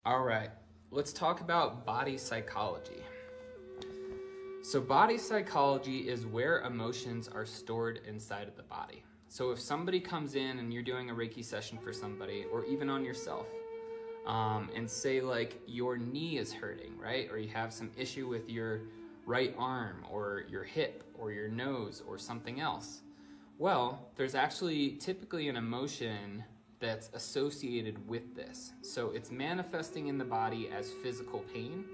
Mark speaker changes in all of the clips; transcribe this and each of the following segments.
Speaker 1: All right, let's talk about body psychology. So body psychology is where emotions are stored inside of the body. So if somebody comes in and you're doing a Reiki session for somebody, or even on yourself, and say like your knee is hurting, right? Or you have some issue with your right arm or your hip or your nose or something else. Well, there's actually typically an emotion that's associated with this. So it's manifesting in the body as physical pain.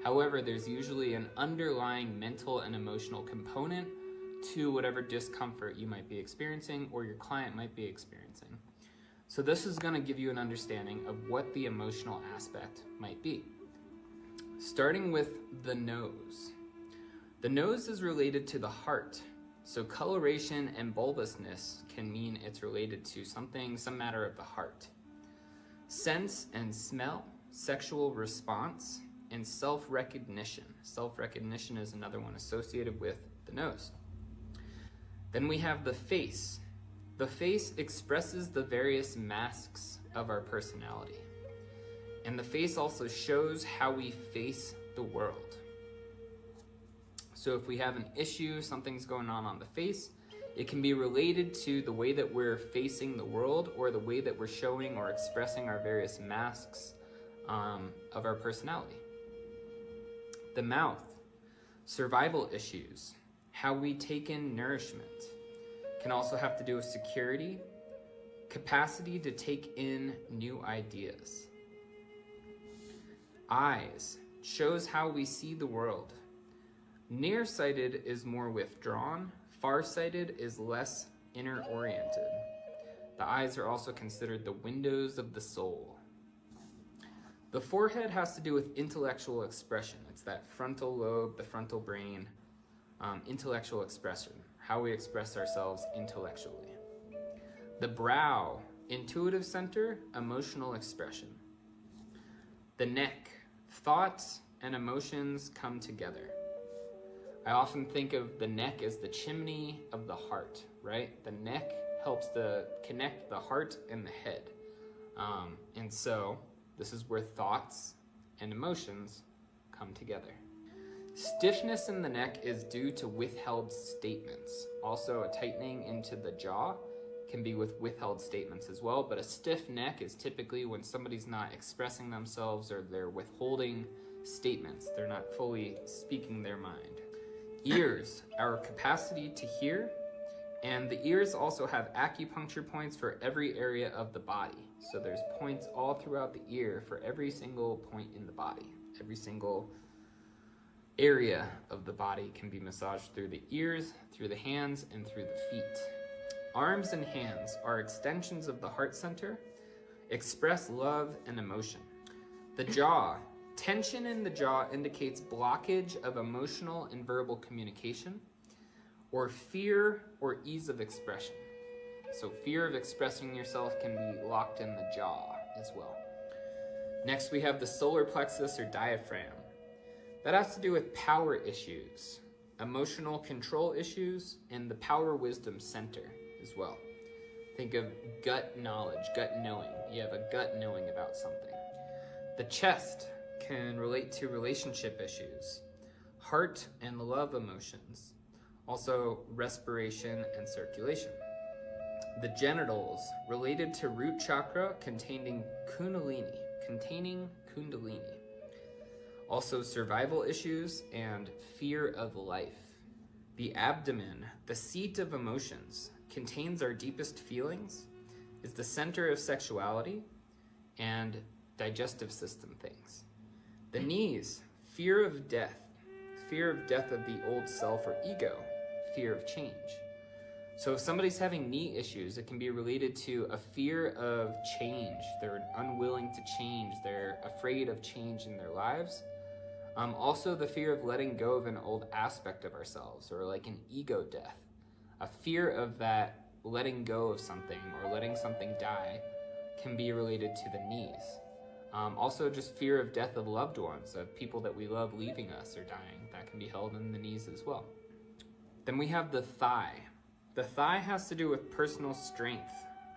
Speaker 1: However, there's usually an underlying mental and emotional component to whatever discomfort you might be experiencing or your client might be experiencing. So this is going to give you an understanding of what the emotional aspect might be. Starting with the nose. The nose is related to the heart. So coloration and bulbousness can mean it's related to some matter of the heart. Sense and smell, sexual response, and self-recognition. Self-recognition is another one associated with the nose. Then we have the face. The face expresses the various masks of our personality. And the face also shows how we face the world. So if we have an issue, something's going on the face, it can be related to the way that we're facing the world or the way that we're showing or expressing our various masks of our personality. The mouth, survival issues, how we take in nourishment, can also have to do with security, capacity to take in new ideas. Eyes shows how we see the world. Nearsighted is more withdrawn, farsighted is less inner-oriented. The eyes are also considered the windows of the soul. The forehead has to do with intellectual expression. It's that frontal lobe, the frontal brain, intellectual expression, how we express ourselves intellectually. The brow, intuitive center, emotional expression. The neck, thoughts and emotions come together. I often think of the neck as the chimney of the heart, right? The neck helps to connect the heart and the head. And so this is where thoughts and emotions come together. Stiffness in the neck is due to withheld statements. Also, a tightening into the jaw can be with withheld statements as well, but a stiff neck is typically when somebody's not expressing themselves or they're withholding statements. They're not fully speaking their mind. Ears, our capacity to hear, and the ears also have acupuncture points for every area of the body. So there's points all throughout the ear for every single point in the body. Every single area of the body can be massaged through the ears, through the hands, and through the feet. Arms and hands are extensions of the heart center, express love and emotion. The jaw. Tension in the jaw indicates blockage of emotional and verbal communication, or fear or ease of expression. So fear of expressing yourself can be locked in the jaw as well. Next we have the solar plexus or diaphragm. That has to do with power issues, emotional control issues, and the power wisdom center as well. Think of gut knowledge, gut knowing. You have a gut knowing about something. The chest can relate to relationship issues, heart and love emotions, also respiration and circulation. The genitals, related to root chakra containing kundalini. Also survival issues and fear of life. The abdomen, the seat of emotions, contains our deepest feelings, is the center of sexuality and digestive system things. The knees, fear of death of the old self or ego, fear of change. So if somebody's having knee issues, it can be related to a fear of change. They're unwilling to change. They're afraid of change in their lives. Also the fear of letting go of an old aspect of ourselves, or like an ego death. A fear of that letting go of something or letting something die can be related to the knees. Also just fear of death of loved ones, of people that we love leaving us or dying. That can be held in the knees as well. Then we have the thigh. The thigh has to do with personal strength,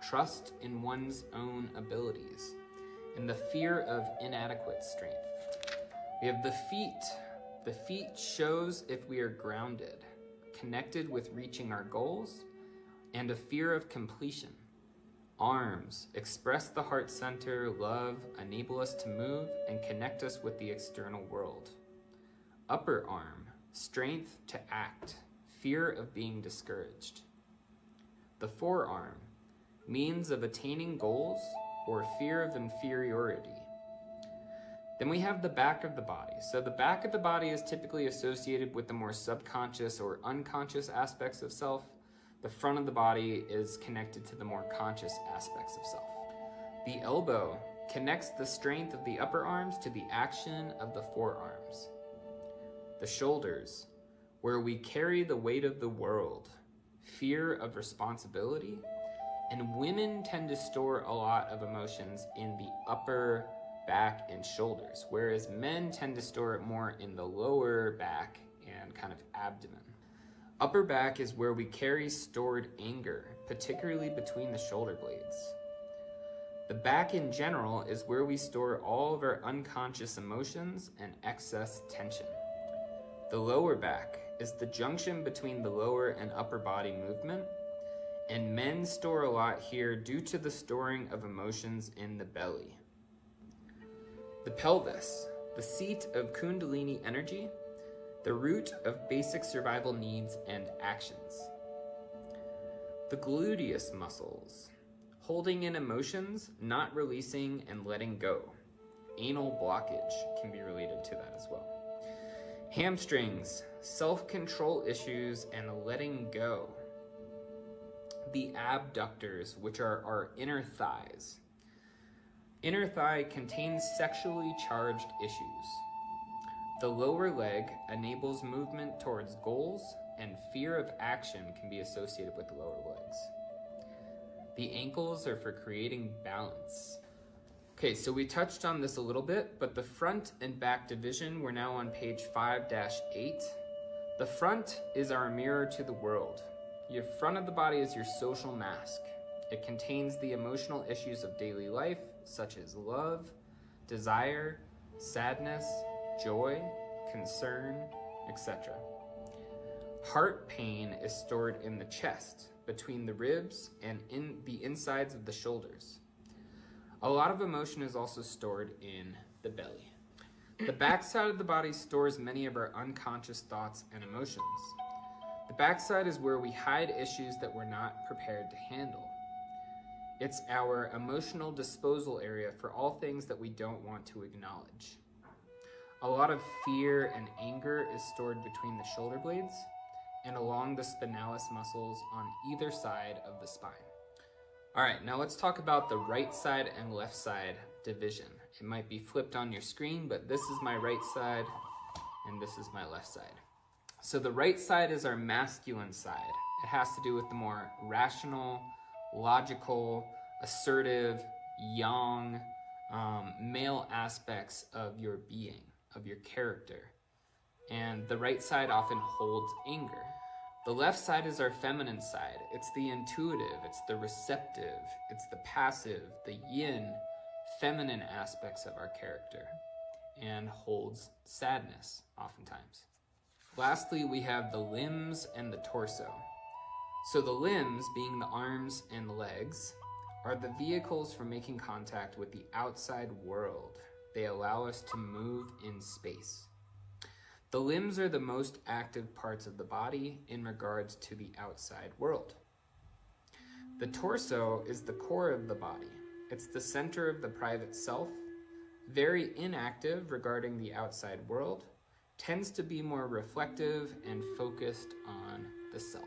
Speaker 1: trust in one's own abilities, and the fear of inadequate strength. We have the feet. The feet shows if we are grounded, connected with reaching our goals, and a fear of completion. Arms express the heart center, love, enable us to move, and connect us with the external world. Upper arm, strength to act, fear of being discouraged. The forearm, means of attaining goals or fear of inferiority. Then we have the back of the body. So the back of the body is typically associated with the more subconscious or unconscious aspects of self. The front of the body is connected to the more conscious aspects of self. The elbow connects the strength of the upper arms to the action of the forearms. The shoulders, where we carry the weight of the world, fear of responsibility, and women tend to store a lot of emotions in the upper back and shoulders, whereas men tend to store it more in the lower back and kind of abdomen. Upper back is where we carry stored anger, particularly between the shoulder blades. The back in general is where we store all of our unconscious emotions and excess tension. The lower back is the junction between the lower and upper body movement, and men store a lot here due to the storing of emotions in the belly. The pelvis, the seat of Kundalini energy, the root of basic survival needs and actions. The gluteus muscles, holding in emotions, not releasing and letting go. Anal blockage can be related to that as well. Hamstrings, self-control issues and letting go. The abductors, which are our inner thighs. Inner thigh contains sexually charged issues. The lower leg enables movement towards goals, and fear of action can be associated with the lower legs. The ankles are for creating balance. Okay, so we touched on this a little bit, but the front and back division, we're now on page 5-8. The front is our mirror to the world. Your front of the body is your social mask. It contains the emotional issues of daily life, such as love, desire, sadness, joy, concern, etc. Heart pain is stored in the chest, between the ribs and in the insides of the shoulders. A lot of emotion is also stored in the belly. The backside of the body stores many of our unconscious thoughts and emotions. The backside is where we hide issues that we're not prepared to handle. It's our emotional disposal area for all things that we don't want to acknowledge. A lot of fear and anger is stored between the shoulder blades and along the spinalis muscles on either side of the spine. All right, now let's talk about the right side and left side division. It might be flipped on your screen, but this is my right side and this is my left side. So the right side is our masculine side. It has to do with the more rational, logical, assertive, yang, male aspects of your being, of your character. And the right side often holds anger. The left side is our feminine side. It's the intuitive, it's the receptive, it's the passive, the yin, feminine aspects of our character, and holds sadness oftentimes. Lastly, we have the limbs and the torso. So the limbs, being the arms and the legs, are the vehicles for making contact with the outside world. They allow us to move in space. The limbs are the most active parts of the body in regards to the outside world. The torso is the core of the body. It's the center of the private self, very inactive regarding the outside world, tends to be more reflective and focused on the self.